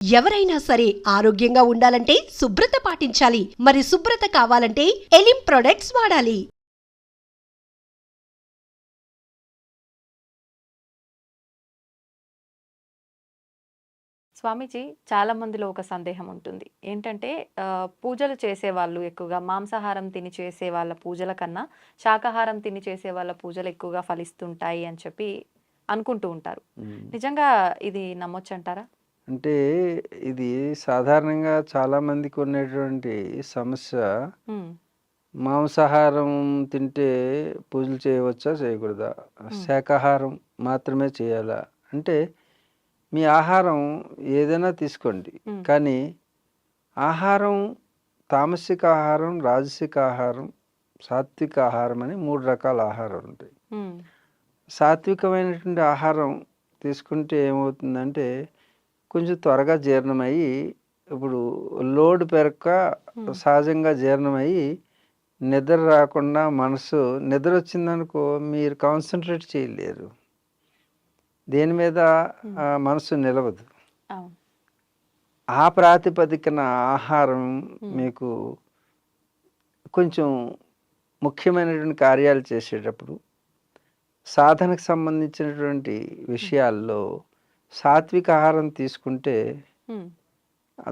ఎవరైనా సరే ఆరోగ్యంగా ఉండాలంటే శుభ్రత పాటించాలి. మరి శుభ్రత కావాలంటే ఎలిం ప్రొడక్ట్స్ వాడాలి. స్వామీజీ, చాలా మందిలో ఒక సందేహం ఉంటుంది. ఏంటంటే పూజలు చేసేవాళ్ళు ఎక్కువగా మాంసాహారం తిని చేసే వాళ్ళ పూజల కన్నా శాకాహారం తిని చేసే వాళ్ళ పూజలు ఎక్కువగా ఫలిస్తుంటాయి అని చెప్పి అనుకుంటూ ఉంటారు. నిజంగా ఇది నమ్మొచ్చంటారా? అంటే ఇది సాధారణంగా చాలా మందికి ఉన్నటువంటి సమస్య. హ్మ్. మాంసాహారం తింటే పూజలు చేయవచ్చా? చేయకూడదా? శాకాహారం మాత్రమే చేయాలా? అంటే మీ ఆహారం ఏదైనా తీసుకోండి. హ్మ్. కానీ ఆహారం తామసిక ఆహారం, రాజసిక ఆహారం, సాత్విక ఆహారం అని 3 రకాల ఆహారాలు ఉంటాయి. హ్మ్. సాత్వికమైనటువంటి ఆహారం తీసుకుంటే ఏమవుతుందంటే కొంచెం త్వరగా జీర్ణమయ్యి, ఇప్పుడు లోడ్ పెరక్క సహజంగా జీర్ణమయ్యి నిద్ర రాకుండా నిద్ర వచ్చిందనుకో మీరు కాన్సన్ట్రేట్ చేయలేరు. దేని మీద మనసు నిలవదు. అవును. ఆ ప్రాతిపదికన ఆహారం మీకు కొంచెం ముఖ్యమైనటువంటి కార్యాలు చేసేటప్పుడు సాధనకు సంబంధించినటువంటి విషయాల్లో సాత్విక ఆహారం తీసుకుంటే హ్మ్.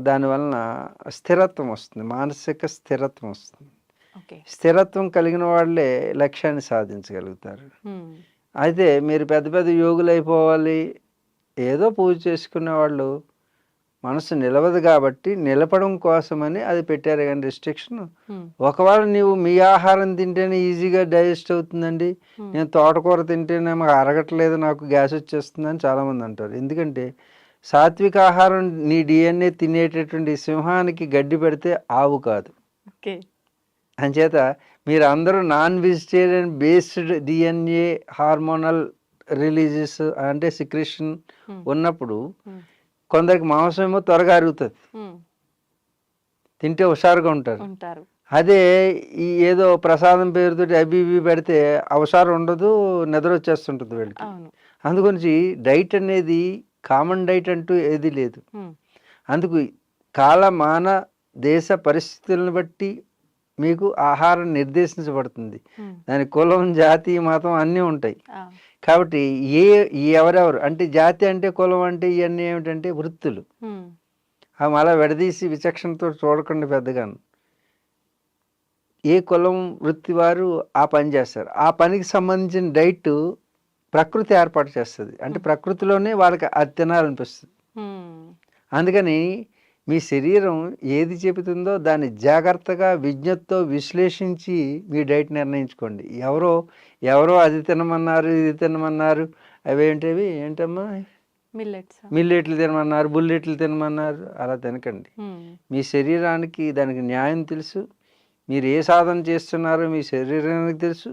దానివలన స్థిరత్వం వస్తుంది. మానసిక స్థిరత్వం వస్తుంది. ఓకే. స్థిరత్వం కలిగిన వాళ్ళే లక్ష్యాన్ని సాధించగలుగుతారు. హ్మ్. అయితే మీరు పెద్ద పెద్ద యోగులైపోవాలి, ఏదో పూజ చేసుకునే వాళ్ళు మనసు నిలవదు కాబట్టి నిలపడం కోసమని అది పెట్టారు కానీ రిస్ట్రిక్షన్. హ్మ్. ఒకవేళ నీవు మీ ఆహారం తింటేనే ఈజీగా డైజెస్ట్ అవుతుందండి, నేను తోటకూర తింటేనేమో అరగట్లేదు, నాకు గ్యాస్ వచ్చేస్తుందని చాలామంది అంటారు. ఎందుకంటే సాత్విక ఆహారం నీ డిఎన్ఏ తినేటటువంటి సింహానికి గడ్డి పెడితే ఆవు కాదు. ఓకే. అంచేత మీరు అందరూ non vegetarian based DNA hormonal releases అంటే సిక్రెషన్ ఉన్నప్పుడు కొందరికి మాంసం ఏమో త్వరగా అరుగుతుంది, తింటే హుషారుగా ఉంటారు. అదే ఈ ఏదో ప్రసాదం పేరుతో అవి ఇవి పెడితే హుషారు ఉండదు, నిద్ర వచ్చేస్తుంటుంది వీళ్ళకి. అందుగురించి డైట్ అనేది కామన్ డైట్ అంటూ ఏది లేదు. అందుకు కాలమాన దేశ పరిస్థితులను బట్టి మీకు ఆహారం నిర్దేశించబడుతుంది. దాని కులం, జాతి, మతం అన్నీ ఉంటాయి. కాబట్టి ఎవరెవరు అంటే జాతి అంటే కులం అంటే ఇవన్నీ ఏమిటంటే వృత్తులు. అవి అలా విడదీసి విచక్షణతో చూడకుండా పెద్దగాను ఏ కులం వృత్తి వారు ఆ పని చేస్తారు. ఆ పనికి సంబంధించిన డైట్ ప్రకృతి ఏర్పాటు చేస్తుంది. అంటే ప్రకృతిలోనే వాళ్ళకి అది తినాలనిపిస్తుంది. అందుకని మీ శరీరం ఏది చెబుతుందో దాన్ని జాగ్రత్తగా విజ్ఞతతో విశ్లేషించి మీ డైట్ నిర్ణయించుకోండి. ఎవరో అది తినమన్నారు, ఇది తినమన్నారు, ఏంటమ్మా మిల్లెట్లు తినమన్నారు, బుల్లెట్లు తినమన్నారు, అలా తినకండి. మీ శరీరానికి దానికి న్యాయం తెలుసు. మీరు ఏ సాధన చేస్తున్నారో మీ శరీరానికి తెలుసు.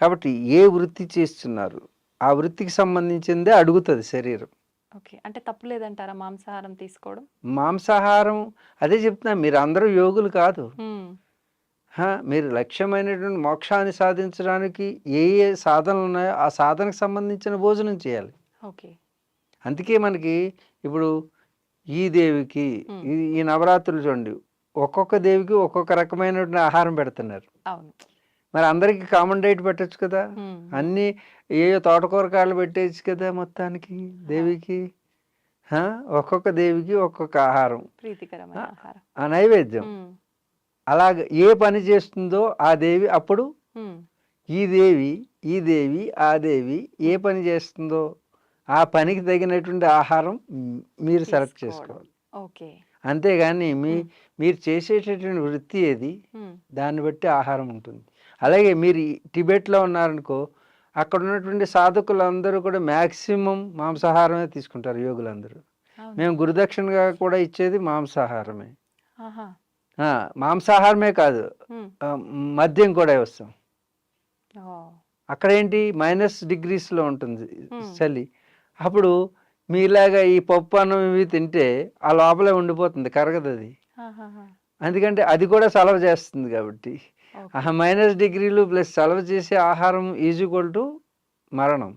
కాబట్టి ఏ వృత్తి చేస్తున్నారు ఆ వృత్తికి సంబంధించిందే అడుగుతుంది శరీరం. ఓకే. అంటే తప్పు లేదంటారా మాంసాహారం తీసుకోవడం? మాంసాహారం అదే చెప్తున్నా, మీరు అందరూ యోగులు కాదు. మీరు లక్ష్యమైనటువంటి మోక్షాన్ని సాధించడానికి ఏ సాధనలు ఉన్నాయో ఆ సాధనకు సంబంధించిన భోజనం చేయాలి. ఓకే. అందుకే మనకి ఇప్పుడు ఈ దేవికి ఈ నవరాత్రులు చూడండి, ఒక్కొక్క దేవికి ఒక్కొక్క రకమైనటువంటి ఆహారం పెడుతున్నారు. మరి అందరికి కామన్ డైట్ పెట్టచ్చు కదా. అన్నీ తోటకూర కాళ్ళు పెట్టేయచ్చు కదా మొత్తానికి దేవికి. ఒక్కొక్క దేవికి ఒక్కొక్క ఆహారం, ఆ నైవేద్యం. అలాగ ఏ పని చేస్తుందో ఆ దేవి అప్పుడు ఈ దేవి ఆ దేవి ఏ పని చేస్తుందో ఆ పనికి తగినటువంటి ఆహారం మీరు సెలెక్ట్ చేసుకోవాలి. అంతేగాని మీరు చేసేటటువంటి వృత్తి ఏది దాన్ని బట్టి ఆహారం ఉంటుంది. అలాగే మీరు టిబెట్లో ఉన్నారనుకో, అక్కడ ఉన్నటువంటి సాధకులందరూ కూడా మ్యాక్సిమం మాంసాహారమే తీసుకుంటారు. యోగులందరూ మేము గురుదక్షిణగా కూడా ఇచ్చేది మాంసాహారమే. మాంసాహారమే కాదు, మద్యం కూడా వస్తాం. అక్కడ ఏంటి -డిగ్రీస్లో ఉంటుంది చలి. అప్పుడు మీలాగా ఈ పప్పు అన్నం ఇవి తింటే ఆ లోపలే ఉండిపోతుంది, కరగదు అది. ఎందుకంటే అది కూడా చలవ చేస్తుంది కాబట్టి. -డిగ్రీలు ప్లస్ చలవ చేసే ఆహారం ఈజ్ఈక్వల్ టు మరణం.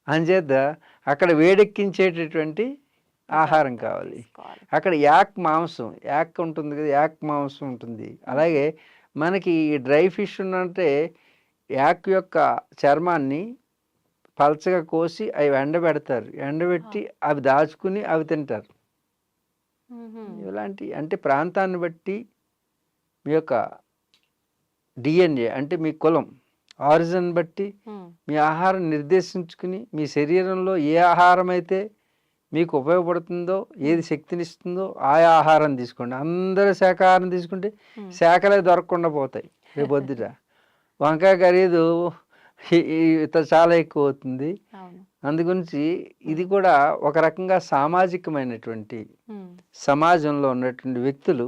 అంచేత అక్కడ వేడెక్కించేటటువంటి ఆహారం కావాలి. తీసుకోవాలి. అక్కడ యాక్ మాంసం, యాక్ ఉంటుంది కదా, యాక్ మాంసం ఉంటుంది. అలాగే మనకి ఈ డ్రై ఫిష్ అంటే యాక్ యొక్క చర్మాన్ని పలచగా కోసి అవి ఎండబెడతారు. ఎండబెట్టి అవి దాచుకుని అవి తింటారు. ఇలాంటి అంటే ప్రాంతాన్ని బట్టి మీ యొక్క డిఎన్ఏ అంటే మీ కులం ఆరిజిన్ బట్టి మీ ఆహారం నిర్దేశించుకుని మీ శరీరంలో ఏ ఆహారం అయితే మీకు ఉపయోగపడుతుందో, ఏది శక్తినిస్తుందో ఆయా ఆహారం తీసుకోండి. అందరూ శాకాహారం తీసుకుంటే శాఖలే దొరకకుండా పోతాయి. రేపు వద్దుట వంకాయ ఖరీదు చాలా ఎక్కువ అవుతుంది. అందుగురించి ఇది కూడా ఒక రకంగా సామాజికమైనటువంటి సమాజంలో ఉన్నటువంటి వ్యక్తులు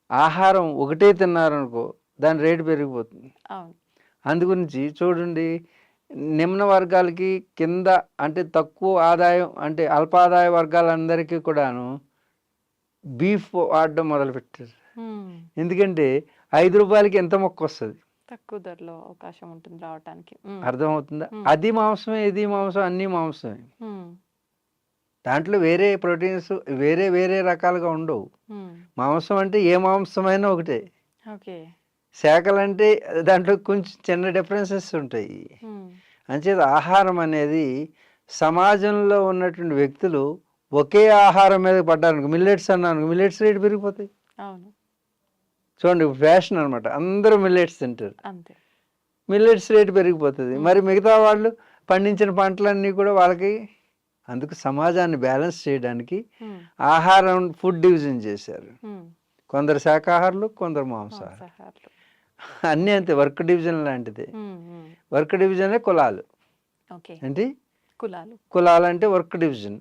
ఆహారం ఒకటే తిన్నారనుకో దాని రేటు పెరిగిపోతుంది. అందుగురించి చూడండి, నిమ్న వర్గాలకి కింద అంటే తక్కువ ఆదాయం అంటే అల్పాదాయ వర్గాలందరికీ కూడాను బీఫ్ వాడడం మొదలుపెట్టారు. ఎందుకంటే 5 రూపాయలకి ఎంత మొక్క వస్తుంది, తక్కువ ధరలో అవకాశం ఉంటుంది రావడానికి. అర్థమవుతుందా? అది మాంసమే, ఇది మాంసం, అన్ని మాంసమే. దాంట్లో వేరే ప్రోటీన్స్ వేరే వేరే రకాలుగా ఉండవు. మాంసం అంటే ఏ మాంసమైనా ఒకటే. శాఖలు అంటే దాంట్లో కొంచెం చిన్న డిఫరెన్సెస్ ఉంటాయి. అంచేత ఆహారం అనేది సమాజంలో ఉన్నటువంటి వ్యక్తులు ఒకే ఆహారం మీద పడ్డారు. మిల్లెట్స్ అన్నాను, మిల్లెట్స్ రేటు పెరిగిపోతాయి. చూడండి, ఫ్యాషన్ అనమాట, అందరూ మిల్లెట్స్ తింటారు, మిల్లెట్స్ రేటు పెరిగిపోతుంది. మరి మిగతా వాళ్ళు పండించిన పంటలన్నీ కూడా వాళ్ళకి. అందుకు సమాజాన్ని బ్యాలెన్స్ చేయడానికి ఆహారం ఫుడ్ డివిజన్ చేశారు. కొందరు శాకాహారులు, కొందరు మాంసాహారులు, అన్నీ అంతే. వర్క్ డివిజన్ లాంటిదే. వర్క్ డివిజనే కులాలు. ఏంటి కులాలు అంటే వర్క్ డివిజన్.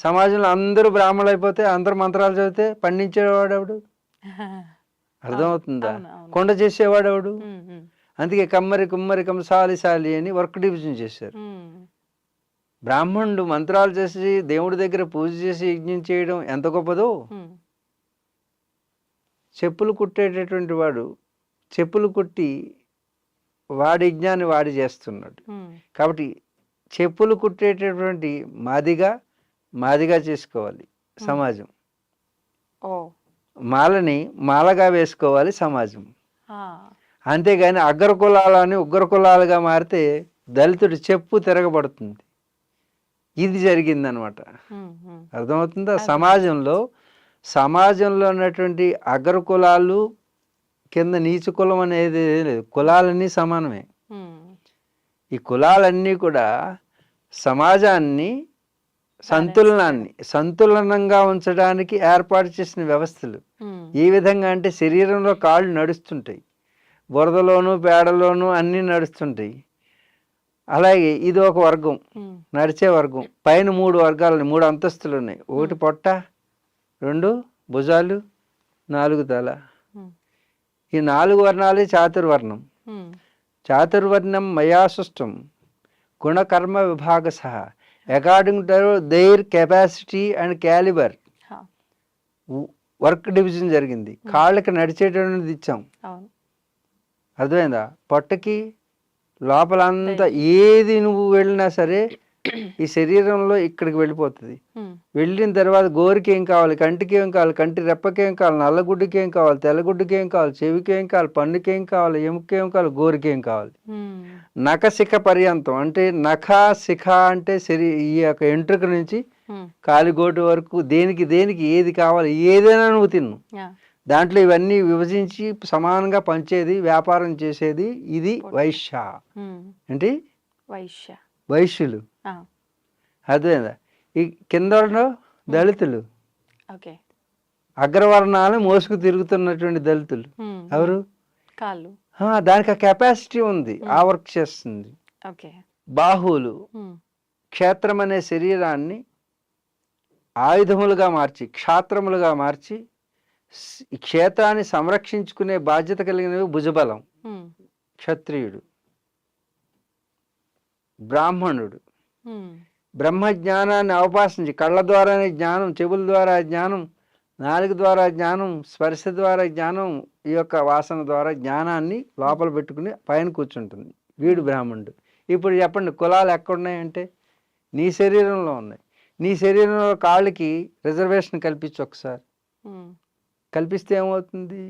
సమాజంలో అందరూ బ్రాహ్మణులు అయిపోతే అందరూ మంత్రాలు చదివితే పండించేవాడు ఎవడు? అర్థమవుతుందా? కొండ చేసేవాడు ఎవడు? అందుకే కమ్మరి కుమ్మరి కంసాలి సాలి అని వర్క్ డివిజన్ చేశారు. బ్రాహ్మణుడు మంత్రాలు చేసి దేవుడి దగ్గర పూజ చేసి యజ్ఞం చేయడం ఎంత గొప్పదో, చెప్పులు కుట్టేటటువంటి వాడు చెప్పులు కుట్టి వాడి యజ్ఞాన్ని వాడి చేస్తున్నాడు. కాబట్టి చెప్పులు కుట్టేటటువంటి మాదిగా చేసుకోవాలి సమాజం. మాలని మాలగా వేసుకోవాలి సమాజం. అంతేగాని అగ్ర కులాలని ఉగ్ర కులాలుగా మారితే దళితుడు చెప్పు తిరగబడుతుంది. ఇది జరిగిందనమాట. అర్థమవుతుందా? సమాజంలో ఉన్నటువంటి అగ్ర కులాలు కింద నీచు కులం అనేది లేదు. కులాలన్నీ సమానమే. ఈ కులాలన్నీ కూడా సమాజాన్ని సంతులనంగా ఉంచడానికి ఏర్పాటు చేసిన వ్యవస్థలు. ఏ విధంగా అంటే శరీరంలో కాళ్ళు నడుస్తుంటాయి, బురదలోను పేడలోను అన్నీ నడుస్తుంటాయి. అలాగే ఇది ఒక వర్గం, నడిచే వర్గం. పైన 3 వర్గాలు, 3 అంతస్తులు ఉన్నాయి. 1 పొట్ట, 2 భుజాలు, 4 తల. ఈ 4 వర్ణాలే చాతుర్వర్ణం. చాతుర్వర్ణం మయా సృష్టం గుణకర్మ విభాగ సహ according to their capacity and calibre. Work division జరిగింది. కాళ్ళకి నడిచేటటువంటిది ఇచ్చాం. అర్థమైందా? పొట్టకి లోపలంతా ఏది నువ్వు వెళ్ళినా సరే ఈ శరీరంలో ఇక్కడికి వెళ్ళిపోతుంది. వెళ్ళిన తర్వాత గోరికి ఏం కావాలి, కంటికి ఏం కావాలి, కంటి రెప్పకి ఏం కావాలి, నల్లగుడ్డుకి ఏం కావాలి, తెల్లగుడ్డుకి ఏం కావాలి, చెవికి ఏం కావాలి, పన్నుకి ఏం కావాలి, ఎముకకి ఏం కావాలి, గోరికి ఏం కావాలి. నఖశిఖ పర్యంతం అంటే నఖ శిఖ అంటే ఈ యొక్క ఎంట్రుక నుంచి కాలిగోటు వరకు దేనికి ఏది కావాలి, ఏదైనా నువ్వు తిన్ను. దాంట్లో ఇవన్నీ విభజించి సమానంగా పంచేది, వ్యాపారం చేసేది ఇది వైశ్య. ఏంటి? వైశ్యులు. అర్థమైందా? ఈ కింద దళితులు, అగ్రవర్ణాలు మోసుకు తిరుగుతున్నటువంటి దళితులు ఎవరు? దానికి ఆ కెపాసిటీ ఉంది, ఆ వర్క్ చేస్తుంది. బాహువులు క్షేత్రం అనే శరీరాన్ని ఆయుధములుగా మార్చి, క్షాత్రములుగా మార్చి ఈ క్షేత్రాన్ని సంరక్షించుకునే బాధ్యత కలిగినవి భుజబలం. క్షత్రియుడు, బ్రాహ్మణుడు బ్రహ్మ జ్ఞానాన్ని అవపాసించి కళ్ళ ద్వారానే జ్ఞానం, చెవుల ద్వారా జ్ఞానం, నాలుక ద్వారా జ్ఞానం, స్పర్శ ద్వారా జ్ఞానం, ఈ యొక్క వాసన ద్వారా జ్ఞానాన్ని లోపల పెట్టుకుని పైన కూర్చుంటుంది. వీడు బ్రాహ్మణుడు. ఇప్పుడు చెప్పండి, కులాలు ఎక్కడున్నాయంటే నీ శరీరంలో ఉన్నాయి. నీ శరీరంలో కాళ్ళకి రిజర్వేషన్ కల్పించు ఒకసారి, ఉమ్, కల్పిస్తే ఏమవుతుంది?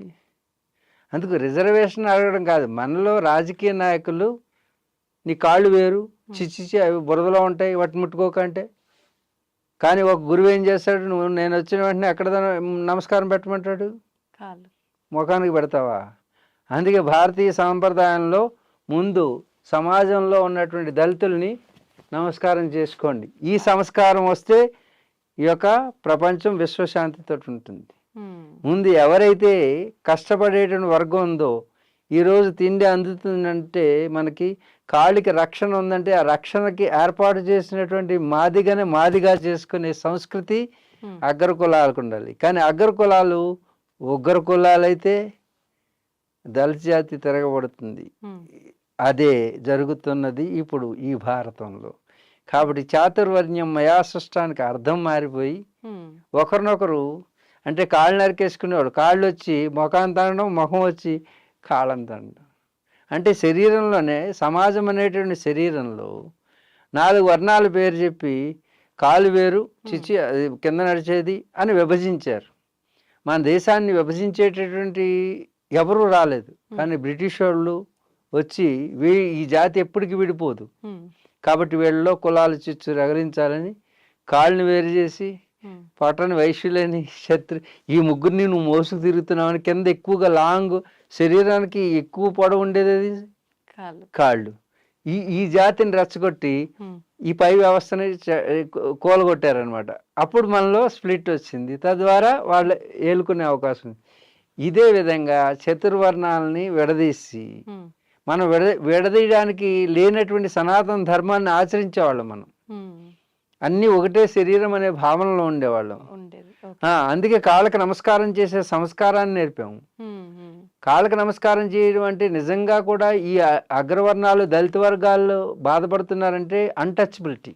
అందుకు రిజర్వేషన్ అడగడం కాదు, మనలో రాజకీయ నాయకులు నీ కాళ్ళు వేరు, చిచ్చిచి అవి బురదలో ఉంటాయి వాటిని ముట్టుకోకంటే. కానీ ఒక గురువు ఏం చేస్తాడు, నేను వచ్చిన వెంటనే అక్కడ నమస్కారం పెట్టమంటాడు, కాళ్ళు. ముఖానికి పెడతావా? అందుకే భారతీయ సాంప్రదాయంలో ముందు సమాజంలో ఉన్నటువంటి దళితుల్ని నమస్కారం చేసుకోండి. ఈ సంస్కారం వస్తే ఈ యొక్క ప్రపంచం విశ్వశాంతితో ఉంటుంది. ఉమ్, ముందు ఎవరైతే కష్టపడేటువంటి వర్గం ఉందో, ఈరోజు తిండి అందుతుందంటే మనకి కాళ్ళకి రక్షణ ఉందంటే ఆ రక్షణకి ఏర్పాటు చేసినటువంటి మాదిగానే మాదిగా చేసుకునే సంస్కృతి అగ్ర కులాలకు ఉండాలి. కానీ అగ్ర కులాలు ఉగ్ర కులాలైతే దళిత జాతి తిరగబడుతుంది. అదే జరుగుతున్నది ఇప్పుడు ఈ భారతంలో. కాబట్టి చాతుర్వర్ణ్యం మయా సృష్టానికి అర్థం మారిపోయి ఒకరినొకరు అంటే కాళ్ళు నరికేసుకునేవాడు కాళ్ళు వచ్చి ముఖాన్ని తండడం, ముఖం వచ్చి కాళ్ళని తండడం. అంటే శరీరంలోనే సమాజం అనేటువంటి శరీరంలో 4 వర్ణాల పేరు చెప్పి కాలు వేరు చిచి అది కింద నడిచేది అని విభజించారు. మన దేశాన్ని విభజించేటటువంటి ఎవరూ రాలేదు, కానీ బ్రిటిష్ వాళ్ళు వచ్చి ఈ జాతి ఎప్పటికీ విడిపోదు కాబట్టి వీళ్ళలో కులాలు చిచ్చు రగలించాలని కాళ్ళని వేరు చేసి పట్టణ వైశ్యులని శత్రు ఈ ముగ్గురిని నువ్వు మోసుకు తిరుగుతున్నావని కింద ఎక్కువగా లాంగ్ శరీరానికి ఎక్కువ పొడవు ఉండేది కాళ్ళు. ఈ జాతిని రెచ్చగొట్టి ఈ పై వ్యవస్థని కూలగొట్టారనమాట. అప్పుడు మనలో స్ప్లిట్ వచ్చింది, తద్వారా వాళ్ళు ఏలుకునే అవకాశం ఉంది. ఇదే విధంగా చతుర్వర్ణాలని విడదీసి మనం విడదీయడానికి లేనటువంటి సనాతన ధర్మాన్ని ఆచరించేవాళ్ళం. మనం అన్నీ ఒకటే శరీరం అనే భావనలో ఉండేవాళ్ళం. అందుకే కాళ్ళకి నమస్కారం చేసే సంస్కారాన్ని నేర్పాము. కాళ్ళకి నమస్కారం చేయడం అంటే నిజంగా కూడా ఈ అగ్రవర్ణాలు దళిత వర్గాల్లో బాధపడుతున్నారంటే అన్టచబిలిటీ,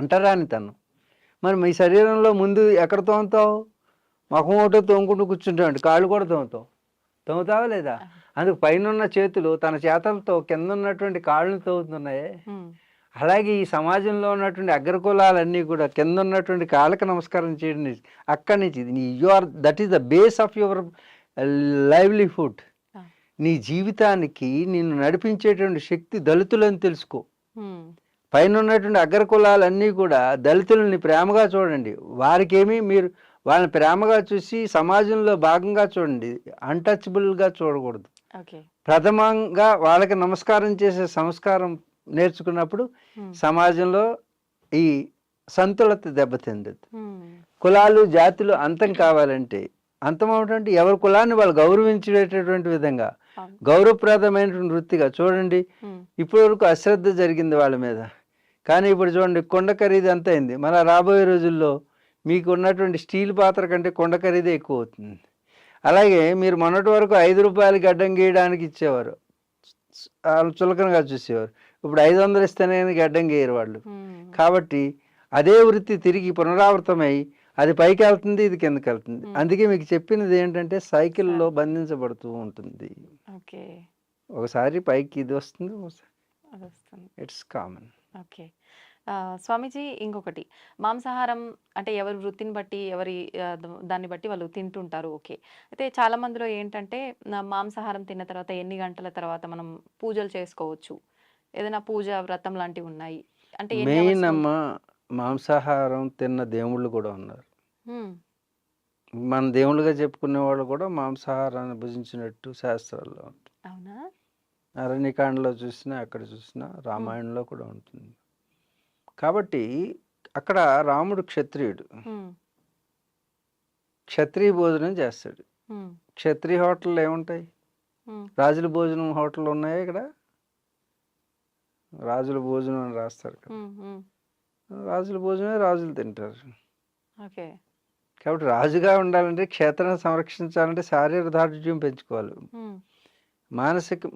అంటరానితనం. మరి మీ శరీరంలో ముందు ఎక్కడ తోముతావు? ముఖం ఒకటో తోముకుంటూ కూర్చుంటావు, కాళ్ళు కూడా తోముతావా లేదా? అందుకు పైన ఉన్న చేతులు తన చేతలతో కింద ఉన్నటువంటి కాళ్ళని తోముతున్నాయే. అలాగే ఈ సమాజంలో ఉన్నటువంటి అగ్రకులాలన్నీ కూడా కింద ఉన్నటువంటి కాళ్ళకి నమస్కారం చేయడం అక్కడి నుంచి that is the base of your livelihood. నీ జీవితానికి నిన్ను నడిపించేటువంటి శక్తి దళితులని తెలుసుకో. పైన ఉన్నటువంటి అగ్రకులాలన్నీ కూడా దళితులని ప్రేమగా చూడండి. వారికేమీ మీరు వాళ్ళని ప్రేమగా చూసి సమాజంలో భాగంగా చూడండి, అన్టచబుల్గా చూడకూడదు. ప్రథమంగా వాళ్ళకి నమస్కారం చేసే సంస్కారం నేర్చుకున్నప్పుడు సమాజంలో ఈ సంతులత దెబ్బతిందదు. కులాలు జాతులు అంతం కావాలంటే అంతమవుతుంటే ఎవరి కులాన్ని వాళ్ళు గౌరవించేటటువంటి విధంగా గౌరవప్రదమైనటువంటి వృత్తిగా చూడండి. ఇప్పటి వరకు అశ్రద్ధ జరిగింది వాళ్ళ మీద, కానీ ఇప్పుడు చూడండి కొండ ఖరీదు ఎంత అయింది. మళ్ళీ రాబోయే రోజుల్లో మీకు ఉన్నటువంటి స్టీల్ పాత్ర కంటే కొండ ఖరీదే ఎక్కువ అవుతుంది. అలాగే మీరు మొన్నటి వరకు 5 రూపాయలు గడ్డం గీయడానికి ఇచ్చేవారు, చులకనగా చూసేవారు. ఇప్పుడు 500 ఇస్తేనే గడ్డం గీయరు వాళ్ళు. కాబట్టి అదే వృత్తి తిరిగి పునరావృతమై అది పైకి వెళ్తుంది, ఇది కిందకి వెళ్తుంది. అందుకే మీకు చెప్పినది ఏంటంటే సైకిల్లో బంధించబడుతూ ఉంటుంది. ఒకసారి పైకి ఇది వస్తుంది, ఇట్స్ కామన్. ఓకే స్వామీజీ, ఇంకొకటి మాంసాహారం అంటే ఎవరి వృత్తిని బట్టి దాన్ని బట్టి వాళ్ళు తింటుంటారు. ఓకే, అయితే చాలా మందిలో ఏంటంటే మాంసాహారం తిన్న తర్వాత ఎన్ని గంటల తర్వాత మనం పూజలు చేసుకోవచ్చు, ఏదైనా పూజ వ్రతం లాంటివి ఉన్నాయి అంటే మెయిన్ అమ్మ మాంసాహారం తిన్న దేవుళ్ళు కూడా ఉన్నారు. మన దేవుళ్ళుగా చెప్పుకునే వాళ్ళు కూడా మాంసాహారాన్ని భుజించినట్టు శాస్త్రాల్లో ఉంటుంది. అవునా? అరణ్యకాండలో చూసినా అక్కడ చూసినా రామాయణంలో కూడా ఉంటుంది. కాబట్టి అక్కడ రాముడు క్షత్రియుడు, క్షత్రియ భోజనం చేస్తాడు. క్షత్రియ హోటళ్ళు ఏముంటాయి? రాజుల భోజనం హోటళ్ళు ఉన్నాయా? ఇక్కడ రాజుల భోజనం అని రాస్తారు కదా, రాజుల భోజనమే రాజులు తింటారు. కాబట్టి రాజుగా ఉండాలంటే క్షేత్రాన్ని సంరక్షించాలంటే శారీరక దార్ఢ్యం పెంచుకోవాలి. మానసిక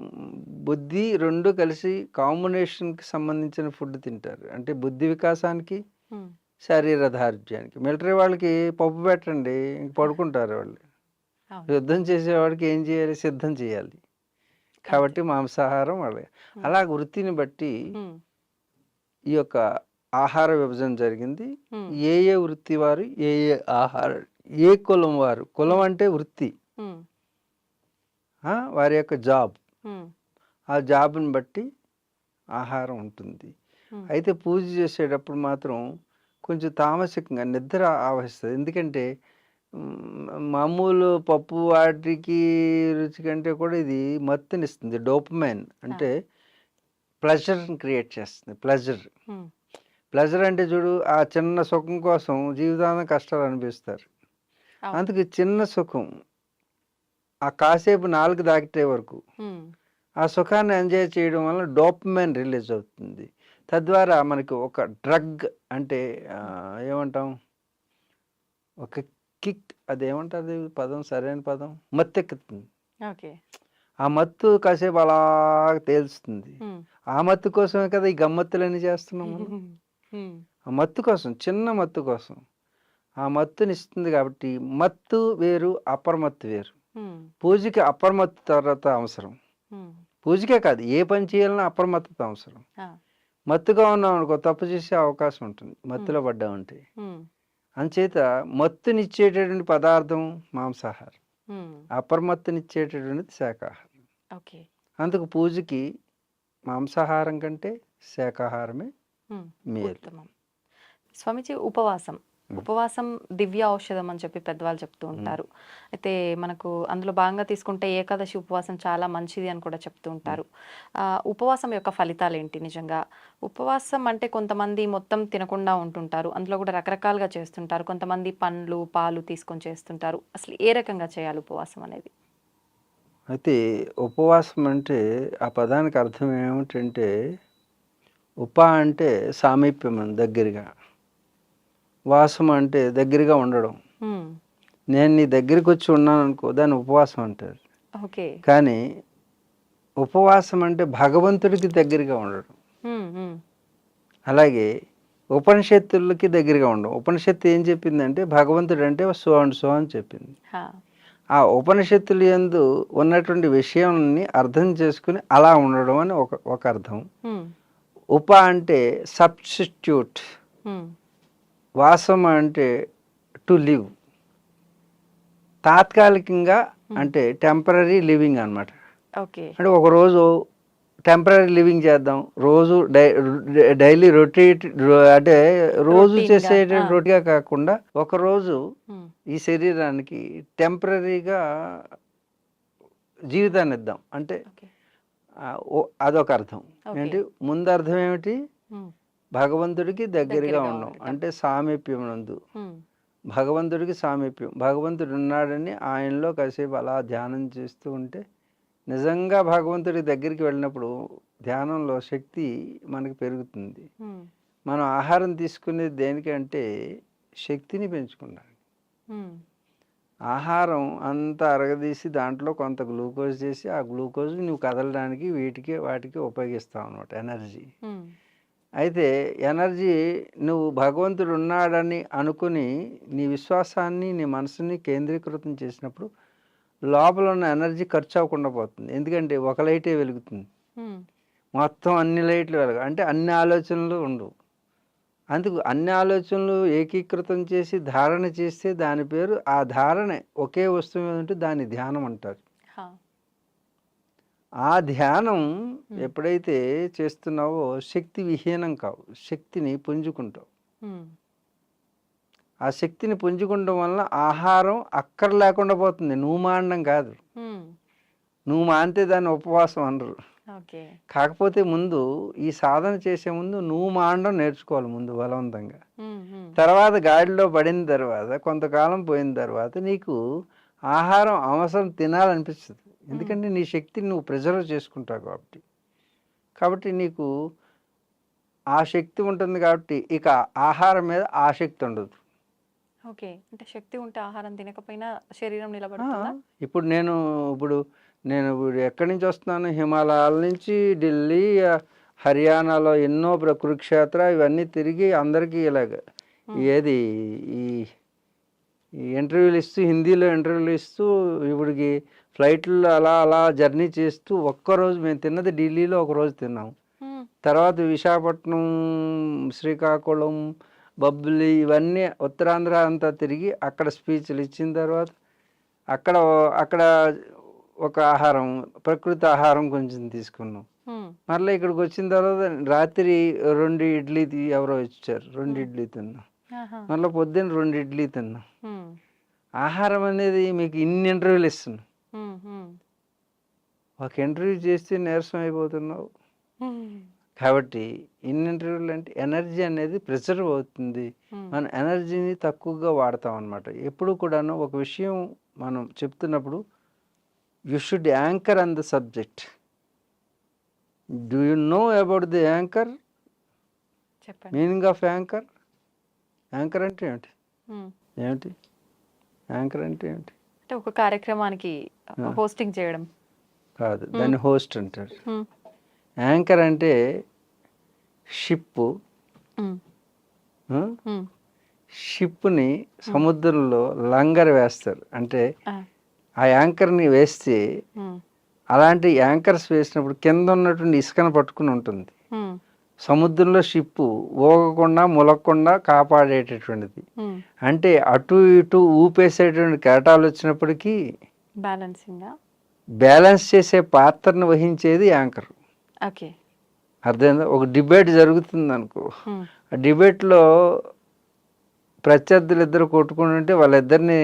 బుద్ధి రెండు కలిసి కాంబినేషన్కి సంబంధించిన ఫుడ్ తింటారు. అంటే బుద్ధి వికాసానికి, శారీర దార్ఢ్యానికి. మిలిటరీ వాళ్ళకి పప్పు పెట్టండి, ఇంక పడుకుంటారు వాళ్ళు. యుద్ధం చేసేవాడికి ఏం చేయాలి? సిద్ధం చేయాలి. కాబట్టి మాంసాహారం వాళ్ళ అలా వృత్తిని బట్టి ఈ యొక్క ఆహార విభజన జరిగింది. హ్మ్. ఏ ఏ వృత్తి వారు ఏ ఏ ఆహార ఏ కులం వారు, కులం అంటే వృత్తి, హ్మ్. వారి యొక్క జాబ్, హ్మ్. ఆ జాబ్ని బట్టి ఆహారం ఉంటుంది. హ్మ్. అయితే పూజ చేసేటప్పుడు మాత్రం కొంచెం తామసికంగా నిద్ర ఆవహిస్తుంది. ఎందుకంటే మామూలు పప్పు వాటికి రుచి కంటే కూడా ఇది మత్తునిస్తుంది. డోపమైన్ అంటే ప్లెజర్ని క్రియేట్ చేస్తుంది. హ్మ్. ప్లెజర్ అంటే చూడు, ఆ చిన్న సుఖం కోసం జీవితాంతం కష్టాలు అనిపిస్తారు. అవును. అందుకు చిన్న సుఖం ఆ కాసేపు నాలుగు దాకితే వరకు హ్మ్. ఆ సుఖాన్ని ఎంజాయ్ చేయడం వల్ల డోపమైన్ రిలీజ్ అవుతుంది. తద్వారా మనకి ఒక డ్రగ్ అంటే ఏమంటాం, ఒక కిక్, అదేమంటారు పదం, సరైన పదం, మత్తెక్కుతుంది. ఓకే. ఆ మత్తు కాసేపు అలా తేలుస్తుంది. హ్మ్. ఆ మత్తు కోసమే కదా ఈ గమ్మత్తులన్నీ చేస్తున్నాం మనం. హ్మ్. ఆ మత్తు కోసం, చిన్న మత్తు కోసం ఆ మత్తునిస్తుంది. కాబట్టి మత్తు వేరు, అపరమత్తు వేరు. హ్మ్. పూజకి అపరమత్తు తర్వాత అవసరం. హ్మ్. పూజకే కాదు, ఏ పని చేయాలన్నా అప్రమత్తత అవసరం. ఆ! మత్తుగా ఉన్నాం అనుకో తప్పు చేసే అవకాశం ఉంటుంది, హ్మ్. మత్తులో పడ్డామంటే. హ్మ్. అంచేత మత్తునిచ్చేటటువంటి పదార్థం మాంసాహారం, హ్మ్. అపరమత్తునిచ్చేటటువంటిది శాకాహారం. ఓకే. అందుకు పూజకి మాంసాహారం కంటే శాకాహారమే హ్మ్. మేలు. ఉత్తమం. స్వామీజీ, ఉపవాసం. ఉపవాసం దివ్య ఔషధం అని చెప్పి పెద్దవాళ్ళు చెప్తూ ఉంటారు. అయితే మనకు అందులో భాగంగా తీసుకుంటే ఏకాదశి ఉపవాసం చాలా మంచిది అని కూడా చెప్తూ ఉంటారు. ఉపవాసం యొక్క ఫలితాలేంటి నిజంగా? ఉపవాసం అంటే కొంతమంది మొత్తం తినకుండా ఉంటుంటారు. అందులో కూడా రకరకాలుగా చేస్తుంటారు. కొంతమంది పండ్లు, పాలు తీసుకొని చేస్తుంటారు. అసలు ఏ రకంగా చేయాలి ఉపవాసం అనేది? అయితే ఉపవాసం అంటే ఆ పదానికి అర్థం ఏమిటంటే, అంటే సామీప్యం దగ్గరగా, వాసం అంటే దగ్గరగా ఉండడం. హ్మ్. నేను నీ దగ్గరికి వచ్చి ఉన్నాను అనుకో, దాన్ని ఉపవాసం అంటారు. ఓకే. కానీ ఉపవాసం అంటే భగవంతుడికి దగ్గరగా ఉండడం. హ్మ్. హ్మ్. అలాగే ఉపనిషత్తులకి దగ్గరగా ఉండడం. ఉపనిషత్తు ఏం చెప్పిందంటే భగవంతుడు అంటే సో అండ్ సో అని చెప్పింది. హా! ఆ ఉపనిషత్తులు యందు ఉన్నటువంటి విషయాన్ని అర్థం చేసుకుని అలా ఉండడం అని ఒక అర్థం. హ్మ్. అంటే సబ్స్టిట్యూట్, హ్మ్. వాసం అంటే టు లివ్, తాత్కాలికంగా అంటే టెంపరరీ లివింగ్ అన్నమాట. ఓకే. అంటే ఒకరోజు టెంపరరీ లివింగ్ చేద్దాం, రోజు డైలీ అంటే రోజు రొటీన్‌గా. చేసే ఆ! రొటీగా కాకుండా ఒకరోజు హ్మ్. ఈ శరీరానికి టెంపరరీగా జీవితాన్ని ఇద్దాం అంటే ఓకే. అదొక అర్థం. ఓకే. ఏంటి ముందు అర్థం ఏమిటి, హ్మ్. భగవంతుడికి దగ్గరగా దగ్గరగా ఉండడం ఉండటం. అంటే సామీప్యం నందు. హ్మ్. భగవంతుడికి సామీప్యం, భగవంతుడు ఉన్నాడని ఆయనలో కాసేపు అలా ధ్యానం చేస్తూ ఉంటే నిజంగా భగవంతుడి దగ్గరికి వెళ్ళినప్పుడు ధ్యానంలో శక్తి మనకి పెరుగుతుంది. హ్మ్. మనం ఆహారం తీసుకునేది దేనికంటే శక్తిని పెంచుకున్నాను. హ్మ్. ఆహారం అంతా అరగదీసి దాంట్లో కొంత గ్లూకోజ్ చేసి ఆ గ్లూకోజ్ నువ్వు కదలడానికి వీటికి వాటికి ఉపయోగిస్తావు అనమాట, ఎనర్జీ. హ్మ్. అయితే ఎనర్జీ నువ్వు భగవంతుడు ఉన్నాడని అనుకుని నీ విశ్వాసాన్ని నీ మనసుని కేంద్రీకృతం చేసినప్పుడు లోపల ఉన్న ఎనర్జీ ఖర్చు అవ్వకుండా పోతుంది. ఎందుకంటే ఒక లైటే వెలుగుతుంది, హ్మ్. మొత్తం అన్ని లైట్లు వెలగ అంటే అన్ని ఆలోచనలు ఉండవు. అందుకు అన్ని ఆలోచనలు ఏకీకృతం చేసి ధారణ చేస్తే దాని పేరు, ఆ ధారణ ఒకే వస్తువు మీద ఉంటే దాన్ని ధ్యానం అంటారు. హా! ఆ ధ్యానం హ్మ్. ఎప్పుడైతే చేస్తున్నావో శక్తి విహీనం కావు, శక్తిని పుంజుకుంటావు. హ్మ్. ఆ శక్తిని పుంజుకుంటం వల్ల ఆహారం అక్కర లేకుండా పోతుంది, నువ్వు మానడం కాదు. హ్మ్. నువ్వు మానితే దాన్ని ఉపవాసం అనరు. ఓకే. కాకపోతే ముందు ఈ సాధన చేసే ముందు నువ్వు మానడం నేర్చుకోవాలి ముందు బలవంతంగా. హ్మ్. హ్మ్. తర్వాత గాడిలో పడిన తర్వాత కొంతకాలం పోయిన తర్వాత నీకు ఆహారం అవసరం తినాలనిపిస్తుంది. ఎందుకంటే నీ శక్తిని నువ్వు ప్రిజర్వ్ చేసుకుంటావు కాబట్టి. కాబట్టి నీకు ఆ శక్తి ఉంటుంది కాబట్టి ఇక ఆహారం మీద ఆసక్తి ఉండదు. ఓకే. అంటే శక్తి ఉంటే ఆహారం తినకపోయినా శరీరం ఆ! నిలబడుతుందా? ఇప్పుడు ఇప్పుడు నేను ఎక్కడి నుంచి వస్తున్నాను, హిమాలయాల నుంచి ఢిల్లీ, హర్యానాలో ఎన్నో కురుక్షేత్ర ఇవన్నీ తిరిగి అందరికీ ఇలాగ హ్మ్. ఏది ఈ ఈ ఇంటర్వ్యూలు ఇస్తూ, హిందీలో ఇంటర్వ్యూలు ఇస్తూ, ఇప్పటికి ఫ్లైట్‌లో అలా అలా జర్నీ చేస్తూ ఒక్కరోజు మేము తిన్నది ఢిల్లీలో ఒకరోజు తిన్నాం. తర్వాత విశాఖపట్నం, శ్రీకాకుళం, బొబ్బిలి ఇవన్నీ ఉత్తరాంధ్ర అంతా తిరిగి అక్కడ స్పీచ్లు ఇచ్చిన తర్వాత అక్కడ అక్కడ ఒక ఆహారం, ప్రకృతి ఆహారం కొంచెం తీసుకున్నాం. మళ్ళీ ఇక్కడికి వచ్చిన తర్వాత రాత్రి 2 ఇడ్లీ ఎవరో ఇచ్చారు, 2 ఇడ్లీ తిన్నాం. మళ్ళీ పొద్దున్న 2 ఇడ్లీ తిన్నాం. ఆహారం అనేది మీకు ఇన్ని ఇంటర్వ్యూలు ఇస్తున్నాం. ఒక ఇంటర్వ్యూ చేస్తే నీరసం అయిపోతున్నావు. కాబట్టి ఇన్ని ఇంటర్వ్యూలు అంటే ఎనర్జీ అనేది ప్రిజర్వ్ అవుతుంది. మనం ఎనర్జీని తక్కువగా వాడతాం అనమాట. ఎప్పుడు కూడాను ఒక విషయం మనం చెప్తున్నప్పుడు you should anchor on the subject. Do you know about the anchor? Meaning of anchor? Anchor అంటే ఏమిటి? ఏమిటి యాంకర్ అంటే ఏమిటి? అంటే ఒక కార్యక్రమానికి హోస్టింగ్ చేయడం కాదు, దాన్ని హోస్ట్ అంటారు. యాంకర్ అంటే షిప్. షిప్ని సముద్రంలో లంగర్ వేస్తారు. అంటే ఆ యాంకర్ని వేస్తే అలాంటి యాంకర్స్ వేసినప్పుడు కింద ఉన్నటువంటి ఇసుకను పట్టుకుని ఉంటుంది. సముద్రంలో షిప్పు ఊగకుండా ములగకుండా కాపాడేటటువంటిది. అంటే అటు ఇటు ఊపేసేటువంటి కెరటాలు వచ్చినప్పటికీ బ్యాలెన్స్ చేసే పాత్రను వహించేది యాంకర్. అర్థమైందా? ఒక డిబేట్ జరుగుతుంది అనుకో, ఆ డిబేట్లో ప్రత్యర్థులు ఇద్దరు కొట్టుకుని ఉంటే వాళ్ళిద్దరిని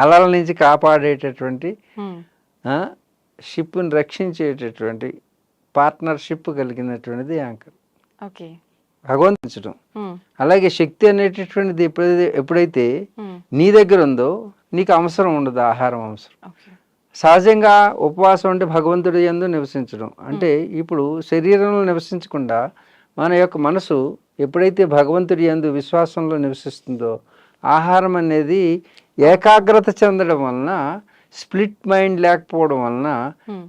అలల నుంచి కాపాడేటటువంటి షిప్ని రక్షించేటటువంటి పార్ట్నర్షిప్ కలిగినటువంటిది యాంకర్. భగవంతించడం. అలాగే శక్తి అనేటటువంటిది ఎప్పుడైతే నీ దగ్గర ఉందో నీకు అవసరం ఉండదు, ఆహారం అవసరం. సహజంగా ఉపవాసం అంటే భగవంతుడి యందు నివసించడం. అంటే ఇప్పుడు శరీరంలో నివసించకుండా మన యొక్క మనసు ఎప్పుడైతే భగవంతుడి యందు విశ్వాసంలో నివసిస్తుందో, ఆహారం అనేది ఏకాగ్రత చెందడం వలన, స్ప్లిట్ మైండ్ లేకపోవడం వలన,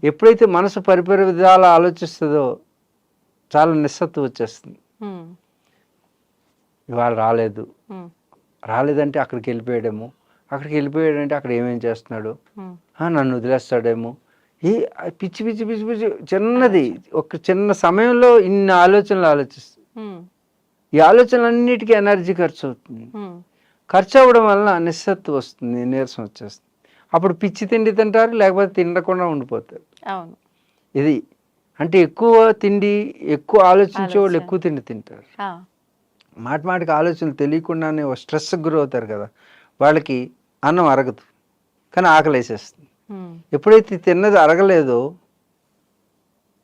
ఎప్పుడైతే మనసు పరిపరి విధాలు ఆలోచిస్తుందో చాలా నిస్సత్వం వచ్చేస్తుంది. ఇవాళ రాలేదంటే అక్కడికి వెళ్ళిపోయాడేమో, అక్కడికి వెళ్ళిపోయాడంటే అక్కడ ఏమేం చేస్తున్నాడు, నన్ను వదిలేస్తాడేమో, పిచ్చి పిచ్చి పిచ్చి పిచ్చి చిన్నది ఒక చిన్న సమయంలో ఇన్ని ఆలోచనలు ఆలోచిస్తుంది. ఈ ఆలోచనలన్నిటికీ ఎనర్జీ ఖర్చు అవుతుంది. ఖర్చు అవ్వడం వల్ల నిస్సత్వం వస్తుంది, నీరసం వచ్చేస్తుంది. అప్పుడు పిచ్చి తిండి తింటారు, లేకపోతే తినకుండా ఉండిపోతారు. ఇది అంటే ఎక్కువ తిండి, ఎక్కువ ఆలోచించే వాళ్ళు ఎక్కువ తిండి తింటారు. మాటికి ఆలోచనలు తెలియకుండానే స్ట్రెస్కి గురవుతారు కదా, వాళ్ళకి అన్నం అరగదు కానీ ఆకలి వేసేస్తుంది. ఎప్పుడైతే తిన్నది అరగలేదో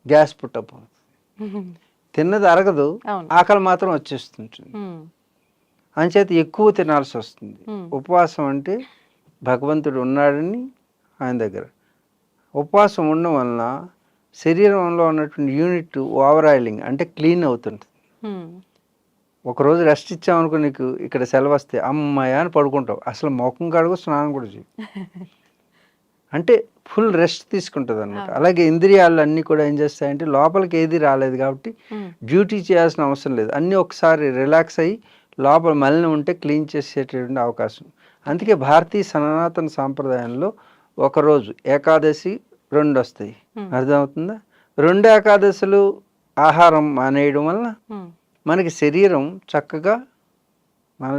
గ్యాస్ పుట్టపోతుంది. తిన్నది అరగదు, ఆకలి మాత్రం వచ్చేస్తుంటుంది. అంచేత ఎక్కువ తినాల్సి వస్తుంది. ఉపవాసం అంటే భగవంతుడు ఉన్నాడని ఆయన దగ్గర. ఉపవాసం ఉండడం వలన శరీరంలో ఉన్నటువంటి యూనిట్ ఓవర్ ఆయిలింగ్ అంటే క్లీన్ అవుతుంటుంది. ఒకరోజు రెస్ట్ ఇచ్చామనుకో, నీకు ఇక్కడ సెలవు వస్తే అమ్మాయ అని పడుకుంటావు, అసలు ముఖం కడుగు, స్నానం కూడా చేయి. అంటే ఫుల్ రెస్ట్ తీసుకుంటుంది అనమాట. అలాగే ఇంద్రియాలు అన్నీ కూడా ఏం చేస్తాయంటే లోపలికి ఏది రాలేదు కాబట్టి డ్యూటీ చేయాల్సిన అవసరం లేదు, అన్నీ ఒకసారి రిలాక్స్ అయ్యి లోపల మలినం ఉంటే క్లీన్ చేసేటటువంటి అవకాశం. అందుకే భారతీయ సనాతన సాంప్రదాయంలో ఒకరోజు ఏకాదశి 2 వస్తాయి. అర్థమవుతుందా? 2 ఏకాదశులు ఆహారం మానేయడం వలన మనకి శరీరం చక్కగా మన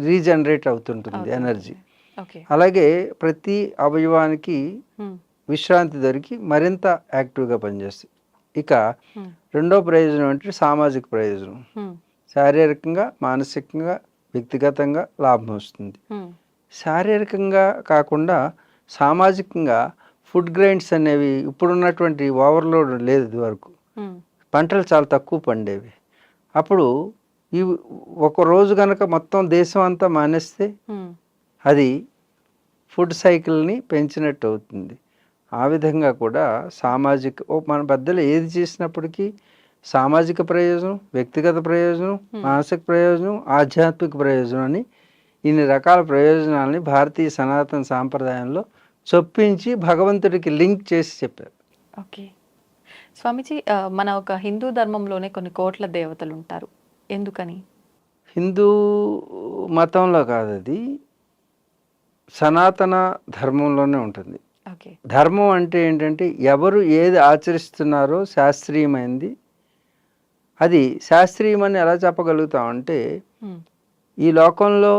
రీజనరేట్ అవుతుంటుంది ఎనర్జీ. అలాగే ప్రతి అవయవానికి విశ్రాంతి దొరికి మరింత యాక్టివ్గా పనిచేస్తుంది. ఇక రెండో ప్రయోజనం అంటే సామాజిక ప్రయోజనం. శారీరకంగా, మానసికంగా, వ్యక్తిగతంగా లాభం వస్తుంది. శారీరకంగా కాకుండా సామాజికంగా ఫుడ్ గ్రైన్స్ అనేవి ఇప్పుడున్నటువంటి ఓవర్లోడ్ లేదు. ఇదివరకు పంటలు చాలా తక్కువ పండేవి. అప్పుడు ఈ ఒక రోజు కనుక మొత్తం దేశం అంతా మానేస్తే అది ఫుడ్ సైకిల్ని పెంచినట్టు అవుతుంది. ఆ విధంగా కూడా మన పెద్దలు ఏది చేసినప్పటికీ సామాజిక ప్రయోజనం, వ్యక్తిగత ప్రయోజనం, మానసిక ప్రయోజనం, ఆధ్యాత్మిక ప్రయోజనం అని ఇన్ని రకాల ప్రయోజనాలని భారతీయ సనాతన సాంప్రదాయంలో చొప్పించి భగవంతుడికి లింక్ చేసి చెప్పారు. ఓకే స్వామీజీ, మన ఒక హిందూ ధర్మంలోనే కొన్ని కోట్ల దేవతలు ఉంటారు, ఎందుకని? హిందూ మతంలో కాదు, అది సనాతన ధర్మంలోనే ఉంటుంది. ఓకే. ధర్మం అంటే ఏంటంటే ఎవరు ఏది ఆచరిస్తున్నారో శాస్త్రీయమైంది. అది శాస్త్రీయమని ఎలా చెప్పగలుగుతామంటే హ్మ్. ఈ లోకంలో